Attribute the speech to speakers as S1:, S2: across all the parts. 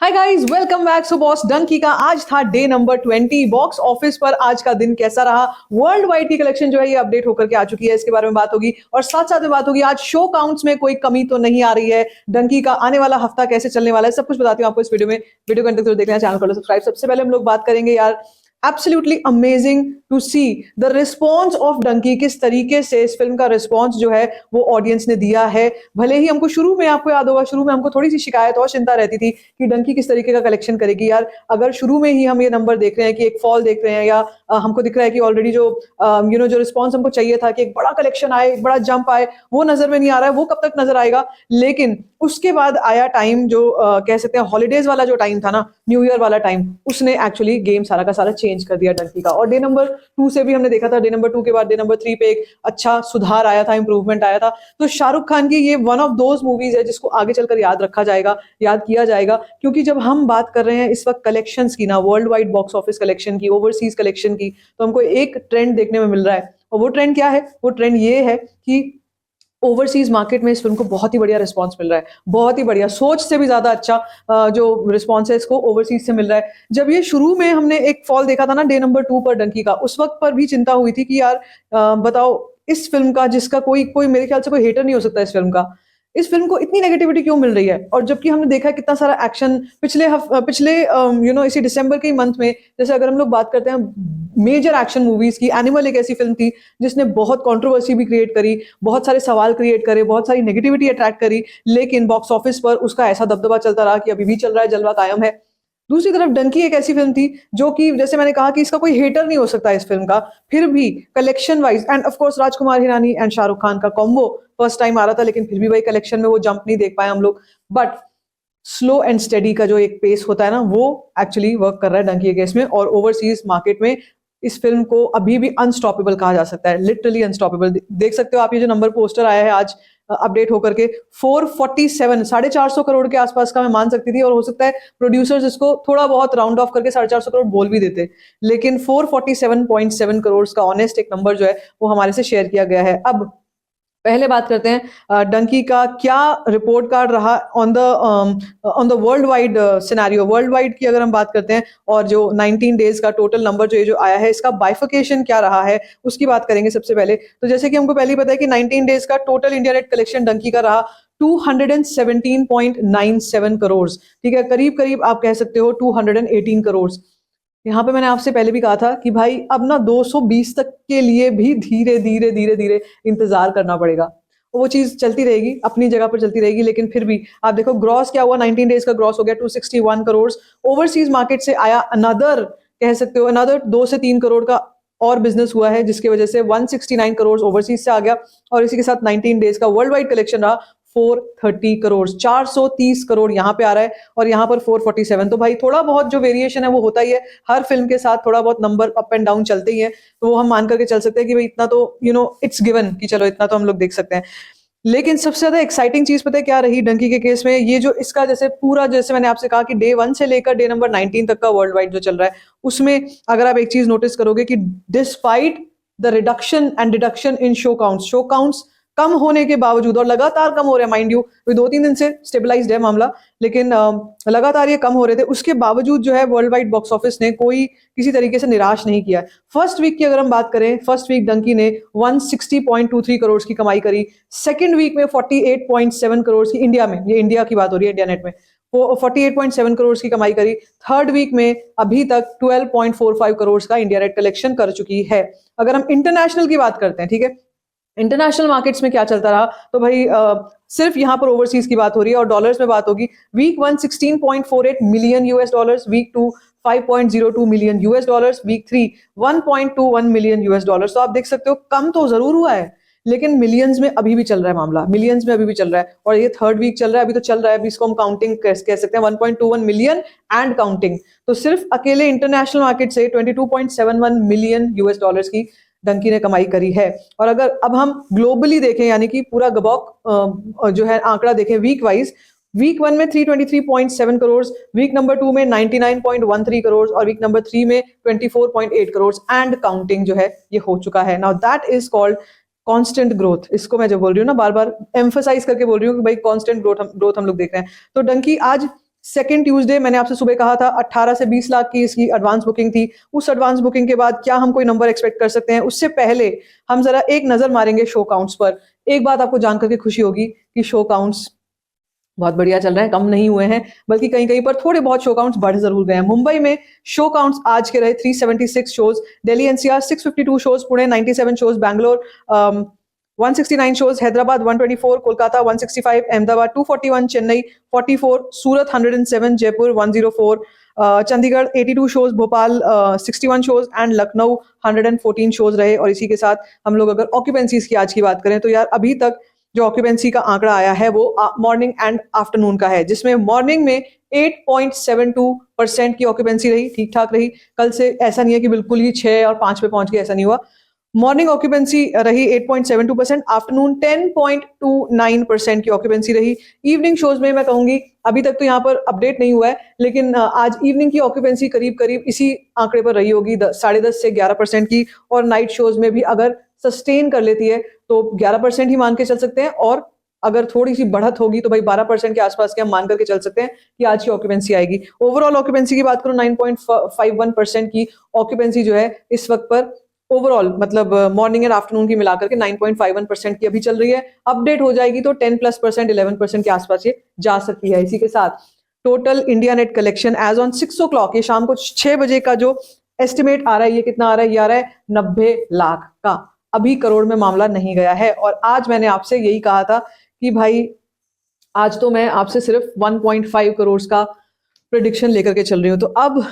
S1: हाय guys, welcome back. So boss Dunki का आज था डे नंबर 20। बॉक्स ऑफिस पर आज का दिन कैसा रहा, वर्ल्ड वाइड की कलेक्शन जो है ये अपडेट होकर के आ चुकी है, इसके बारे में बात होगी और साथ साथ में बात होगी आज शो काउंट्स में कोई कमी तो नहीं आ रही है, डंकी का आने वाला हफ्ता कैसे चलने वाला है, सब कुछ बताती हूँ आपको इस वीडियो में। वीडियो को अंत तक देखना, चैनल कर लो सब्सक्राइब। सबसे पहले हम लोग बात करेंगे यार, absolutely amazing to see the response of Dunki. किस तरीके से इस फिल्म का रिस्पॉन्स जो है वो ऑडियंस ने दिया है। भले ही हमको शुरू में, आपको याद होगा, शुरू में हमको थोड़ी सी शिकायत और चिंता रहती थी कि डंकी किस तरीके का कलेक्शन करेगी यार। अगर शुरू में ही हम ये नंबर देख रहे हैं कि एक फॉल देख रहे हैं या हमको दिख रहा है कि ऑलरेडी जो जो रिस्पॉन्स हमको चाहिए था कि एक बड़ा कलेक्शन आए, एक बड़ा जंप आए, वो नजर में नहीं आ रहा है। वो कब तक नजर आएगा? लेकिन उसके बाद आया टाइम जो कह सकते हैं हॉलीडेज वाला जो टाइम था ना, न्यू ईयर वाला टाइम, उसने एक्चुअली गेम सारा का सारा चेंज कर दिया डंकी का। और डे नंबर 2 से भी हमने देखा था, डे नंबर 2 के बाद डे नंबर 3 पे एक अच्छा सुधार आया था, इंप्रूवमेंट आया था। तो शाहरुख खान की ये वन ऑफ दोज मूवीज है जिसको आगे चलकर याद रखा जाएगा, याद किया जाएगा। क्योंकि जब हम बात कर रहे हैं इस वक्त कलेक्शंस की ना, world wide box office collection की, ओवरसीज कलेक्शन की, तो हमको एक ट्रेंड देखने में मिल रहा है। और वो ट्रेंड क्या है? वो ट्रेंड ये है कि ओवरसीज मार्केट में इस फिल्म को बहुत ही बढ़िया रिस्पांस मिल रहा है, बहुत ही बढ़िया, सोच से भी ज्यादा अच्छा जो रिस्पांस है इसको ओवरसीज से मिल रहा है। जब ये शुरू में हमने एक फॉल देखा था ना डे नंबर 2 पर डंकी का, उस वक्त पर भी चिंता हुई थी कि यार बताओ, इस फिल्म का जिसका कोई कोई मेरे ख्याल से कोई हेटर नहीं हो सकता इस फिल्म का, इस फिल्म को इतनी नेगेटिविटी क्यों मिल रही है? और जबकि हमने देखा कितना सारा एक्शन पिछले इसी दिसंबर के मंथ में, जैसे अगर हम लोग बात करते हैं मेजर एक्शन मूवीज की, एनिमल एक ऐसी फिल्म थी जिसने बहुत कंट्रोवर्सी भी क्रिएट करी, बहुत सारे सवाल क्रिएट करे, बहुत सारी नेगेटिविटी अट्रैक्ट करी, लेकिन बॉक्स ऑफिस पर उसका ऐसा दबदबा चलता रहा कि अभी भी चल रहा है, जलवा कायम है। दूसरी तरफ डंकी एक ऐसी फिल्म थी जो कि जैसे मैंने कहा कि इसका कोई हेटर नहीं हो सकता इस फिल्म का, फिर भी collection wise end of course Rajkumar Hirani and Shahrukh Khan का कॉम्बो फर्स्ट टाइम आ रहा था, लेकिन फिर भी वही कलेक्शन में वो जंप नहीं देख पाए हम लोग। बट स्लो एंड स्टडी का जो एक पेस होता है ना, वो एक्चुअली वर्क कर रहा है डंकी के केस में। और ओवरसीज मार्केट में इस फिल्म को अभी भी अनस्टॉपेबल कहा जा सकता है, लिटरली अनस्टॉपेबल। देख सकते हो आप, ये जो नंबर पोस्टर आया है आज अपडेट होकर के, 447, 450 करोड़ के आसपास का मैं मान सकती थी, और हो सकता है प्रोड्यूसर्स इसको थोड़ा बहुत राउंड ऑफ करके 450 करोड़ बोल भी देते, लेकिन 447.7 करोड़ का ऑनेस्ट एक नंबर जो है वो हमारे से शेयर किया गया है। अब पहले बात करते हैं डंकी का क्या रिपोर्ट कार्ड रहा on the world wide scenario. World wide की अगर हम बात करते हैं, और जो 19 डेज का टोटल नंबर जो ये जो आया है, इसका बाइफिकेशन क्या रहा है उसकी बात करेंगे सबसे पहले। तो जैसे कि हमको पहले ही पता है कि 19 डेज का total India net collection Dunki का रहा 217.97 करोड़। ठीक है, करीब करीब आप कह सकते हो 218 करोड़। यहाँ पे मैंने आपसे पहले भी कहा था कि भाई अब ना 220 तक के लिए भी धीरे धीरे धीरे धीरे इंतजार करना पड़ेगा। वो चीज चलती रहेगी, अपनी जगह पर चलती रहेगी, लेकिन फिर भी आप देखो ग्रॉस क्या हुआ, 19 डेज का ग्रॉस हो गया 261 करोड़। ओवरसीज मार्केट से आया अनदर, कह सकते हो अनदर 2 से 3 करोड़ का और बिजनेस हुआ है, जिसकी वजह से 169 करोड़ ओवरसीज से आ गया। और इसी के साथ 19 डेज का वर्ल्ड वाइड कलेक्शन रहा 430 करोड़, 430 करोड़ यहाँ पे आ रहा है, और यहाँ पर 447। तो भाई थोड़ा बहुत जो वेरिएशन है वो होता ही है, हर फिल्म के साथ थोड़ा बहुत नंबर अप एंड डाउन चलते ही है। तो वो हम मान करके चल सकते हैं कि भाई इतना तो इट्स गिवन कि चलो इतना तो हम लोग देख सकते हैं। लेकिन सबसे ज्यादा एक्साइटिंग चीज पता है क्या रही डंकी के केस में? ये जो इसका जैसे पूरा, जैसे मैंने आपसे कहा कि डे 1 से लेकर डे नंबर 19 तक का वर्ल्ड वाइड जो चल रहा है, उसमें अगर आप एक चीज नोटिस करोगे कि despite the reduction and deduction in show counts कम होने के बावजूद, और लगातार कम हो रहे हैं माइंड यू, 2-3 दिन से स्टेबलाइज्ड है मामला, लेकिन लगातार ये कम हो रहे थे, उसके बावजूद जो है वर्ल्ड वाइड बॉक्स ऑफिस ने कोई किसी तरीके से निराश नहीं किया। फर्स्ट वीक की अगर हम बात करें, फर्स्ट वीक डंकी ने 160.23 करोड़ की कमाई करी, सेकेंड वीक में 48.7 करोड़ की, इंडिया में, ये इंडिया की बात हो रही है, इंडिया नेट में, वो 48.7 करोड़ की कमाई करी। थर्ड वीक में अभी तक 12.45 करोड़ का इंडिया नेट कलेक्शन कर चुकी है। अगर हम इंटरनेशनल की बात करते हैं, ठीक है, इंटरनेशनल मार्केट्स में क्या चलता रहा, तो भाई सिर्फ यहाँ पर ओवरसीज की बात हो रही है और डॉलर्स में बात होगी। Week 1 16.48 million US dollars, week 2 5.02 million US dollars, week 3 1.21 million US dollars. तो आप देख सकते हो कम तो जरूर हुआ है, लेकिन मिलियंस में अभी भी चल रहा है मामला, मिलियंस में अभी भी चल रहा है, और ये थर्ड वीक चल रहा है, अभी तो चल रहा है, अभी इसको हम काउंटिंग कह सकते हैं 1.21 मिलियन एंड काउंटिंग। तो सिर्फ अकेले इंटरनेशनल मार्केट से 22.71 मिलियन यूएस डॉलर्स की डंकी ने कमाई करी है। और अगर अब हम ग्लोबली देखें, यानी कि पूरा गबॉक जो है आंकड़ा देखें वीक वाइज, वीक 1 में 323.7 करोड़, वीक नंबर 2 में 99.13 करोड़, और वीक नंबर 3 में 24.8 करोड़ एंड काउंटिंग जो है ये हो चुका है। Now that is called constant growth. इसको मैं जो बोल रही हूँ ना, बार बार एम्फसाइज करके बोल रही हूँ कि भाई कांस्टेंट ग्रोथ हम लोग देख रहे हैं। तो डंकी आज सेकेंड ट्यूसडे मैंने आपसे सुबह कहा था 18 से 20 लाख की इसकी एडवांस बुकिंग थी। उस एडवांस बुकिंग के बाद क्या हम कोई नंबर एक्सपेक्ट कर सकते हैं? उससे पहले हम जरा एक नजर मारेंगे शो काउंट्स पर। एक बात आपको जानकर के खुशी होगी कि शो काउंट्स बहुत बढ़िया चल रहे हैं, कम नहीं हुए हैं, बल्कि कहीं कहीं पर थोड़े बहुत शो काउंट्स बढ़ जरूर गए हैं। मुंबई में शो काउंट्स आज के रहे 376 shows, Delhi NCR 652 shows, Pune 97 shows, Bangalore 169 shows, Hyderabad 124, Kolkata 165, Ahmedabad 241, Chennai 44, Surat 107, Jaipur 104, Chandigarh 82 shows, Bhopal 61 shows and Lucknow 114 shows रहे। और इसी के साथ हम लोग अगर ऑक्यूपेंसीज की आज की बात करें तो यार अभी तक जो ऑक्यूपेंसी का आंकड़ा आया है वो मॉर्निंग एंड आफ्टरनून का है, जिसमें मॉर्निंग में 8.72% की ऑक्यूपेंसी रही, ठीक ठाक रही। कल से ऐसा नहीं है कि बिल्कुल ही 6 और 5 पे पहुंच गए, ऐसा नहीं हुआ। मॉर्निंग ऑक्यूपेंसी रही 8.72%, आफ्टरनून 10.29% की ऑक्यूपेंसी रही। इवनिंग शोज में मैं कहूंगी अभी तक तो यहाँ पर अपडेट नहीं हुआ है, लेकिन आज इवनिंग की ऑक्यूपेंसी करीब करीब इसी आंकड़े पर रही होगी, 10.5 से 11% की। और नाइट शोज में भी अगर सस्टेन कर लेती है तो 11% ही मान के चल सकते हैं, और अगर थोड़ी सी बढ़त होगी तो भाई 12% के आसपास के हम मान करके चल सकते हैं कि आज की ऑक्यूपेंसी आएगी। ओवरऑल ऑक्यूपेंसी की बात करूं 9.51% की ऑक्यूपेंसी जो है इस वक्त पर ओवरऑल, मतलब मॉर्निंग एंड आफ्टरनून की मिलाकर के 9.51% की अभी चल रही है। अपडेट हो जाएगी तो 10+%, 11% के आसपास ये जा सकती है। इसी के साथ total India net collection as on 6 o'clock, ये शाम को 6 बजे का जो एस्टिमेट आ रहा है, ये कितना आ रहा है? ये आ रहा है 90 लाख का। अभी करोड़ में मामला नहीं गया है। और आज मैंने आपसे यही कहा था कि भाई आज तो मैं आपसे सिर्फ 1.5 करोड़ का प्रेडिक्शन लेकर के चल रही हूँ। तो अब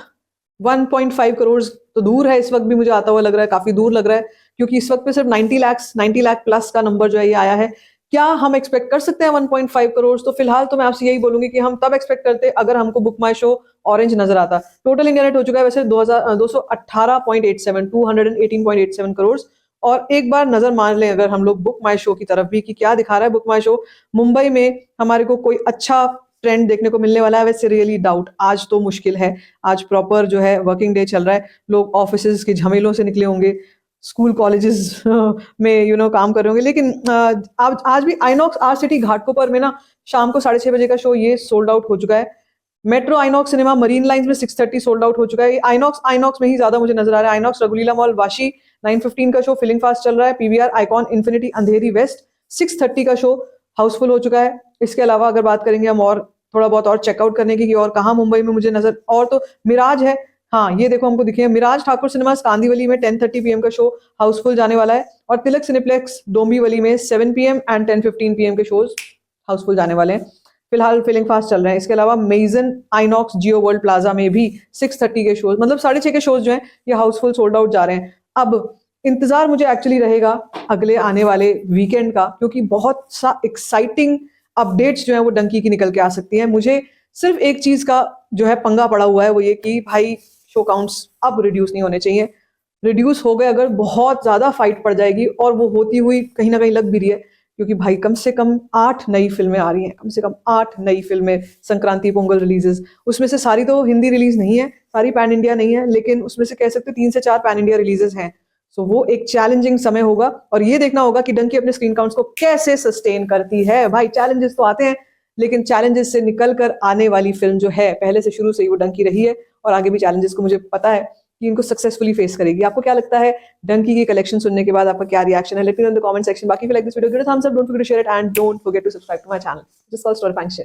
S1: 1.5 करोड़ तो दूर है, इस वक्त भी मुझे आता हुआ लग रहा है, काफी दूर लग रहा है, क्योंकि इस वक्त पे सिर्फ 90 लाख प्लस का नंबर जो है ये आया है। क्या हम एक्सपेक्ट कर सकते हैं 1.5 करोड़? तो फिलहाल तो मैं आपसे यही बोलूंगी कि हम तब एक्सपेक्ट करते अगर हमको बुक माई शो ऑरेंज नजर आता। टोटल इंडिया नेट हो चुका है वैसे 218.87, 218.87 करोड़। और एक बार नजर मार लें अगर हम लोग बुक माई शो की तरफ भी कि क्या दिखा रहा है बुक माई शो। मुंबई में हमारे को कोई अच्छा ट्रेंड देखने को मिलने वाला है? वैसे रियली डाउट, आज तो मुश्किल है। आज प्रॉपर जो है वर्किंग डे चल रहा है, लोग ऑफिसेज के झमेलों से निकले होंगे, स्कूल कॉलेजेस में काम कर रहे होंगे। लेकिन आज भी आइनॉक्स आर सिटी घाटकोपर में ना शाम को 6:30 बजे का शो ये सोल्ड आउट हो चुका है। Metro INOX cinema marine lines में 6:30 सोल्ड आउट हो चुका है। आइनॉक्स में ही ज्यादा मुझे नजर आ रहा है। आइनॉक्स रघुलीला मॉल वाशी 9:15 का शो फिलिंग फास्ट चल रहा है। पीवीआर आइकॉन इन्फिनिटी अंधेरी वेस्ट 6:30 का शो हाउसफुल हो चुका है। इसके अलावा अगर बात करेंगे हम और थोड़ा बहुत और चेकआउट करने की कि और कहाँ मुंबई में मुझे नजर, और तो मिराज है। हाँ ये देखो हमको दिखे मिराज ठाकुर सिनेमास कांदीवली में 10:30 PM का शो हाउसफुल जाने वाला है। और तिलक सिनेप्लेक्स डोंबिवली में 7 PM एंड 10:15 PM के शोज हाउसफुल जाने वाले हैं। फिलहाल फिलिंग फास्ट चल रहे हैं। इसके अलावा मेजन आइनॉक्स जियो वर्ल्ड प्लाजा में भी 6:30 के शोज, मतलब 6:30 के शोज जो हैं ये हाउसफुल सोल्ड आउट जा रहे हैं। अब इंतजार मुझे एक्चुअली रहेगा अगले आने वाले वीकेंड का, क्योंकि बहुत सा एक्साइटिंग अपडेट्स जो है वो डंकी की निकल के आ सकती है। मुझे सिर्फ एक चीज का जो है पंगा पड़ा हुआ है, वो ये कि भाई शो काउंट्स अब रिड्यूस नहीं होने चाहिए। रिड्यूस हो गए अगर बहुत ज्यादा फाइट पड़ जाएगी, और वो होती हुई कहीं ना कहीं लग भी रही है, क्योंकि भाई कम से कम 8 नई फिल्में आ रही हैं, कम से कम 8 नई फिल्में संक्रांति पोंगल रिलीजेस। उसमें से सारी तो हिंदी रिलीज नहीं है, सारी पैन इंडिया नहीं है, लेकिन उसमें से कह सकते 3 से 4 पैन इंडिया रिलीजेस हैं। सो वो एक चैलेंजिंग समय होगा, और ये देखना होगा कि डंकी अपने स्क्रीन काउंट्स को कैसे सस्टेन करती है। भाई चैलेंजेस तो आते हैं, लेकिन चैलेंजेस से निकल कर आने वाली फिल्म जो है पहले से शुरू से ही वो डंकी रही है, और आगे भी चैलेंजेस को मुझे पता है कि इनको सक्सेसफुली फेस करेगी। आपको क्या लगता है डंकी की कलेक्शन सुनने के बाद आपका क्या रिएक्शन है? Let me know in the comment section. बाकी if you like this video, give it a thumbs up, don't forget to share it, and don't forget to subscribe to my channel. Just called Story Function.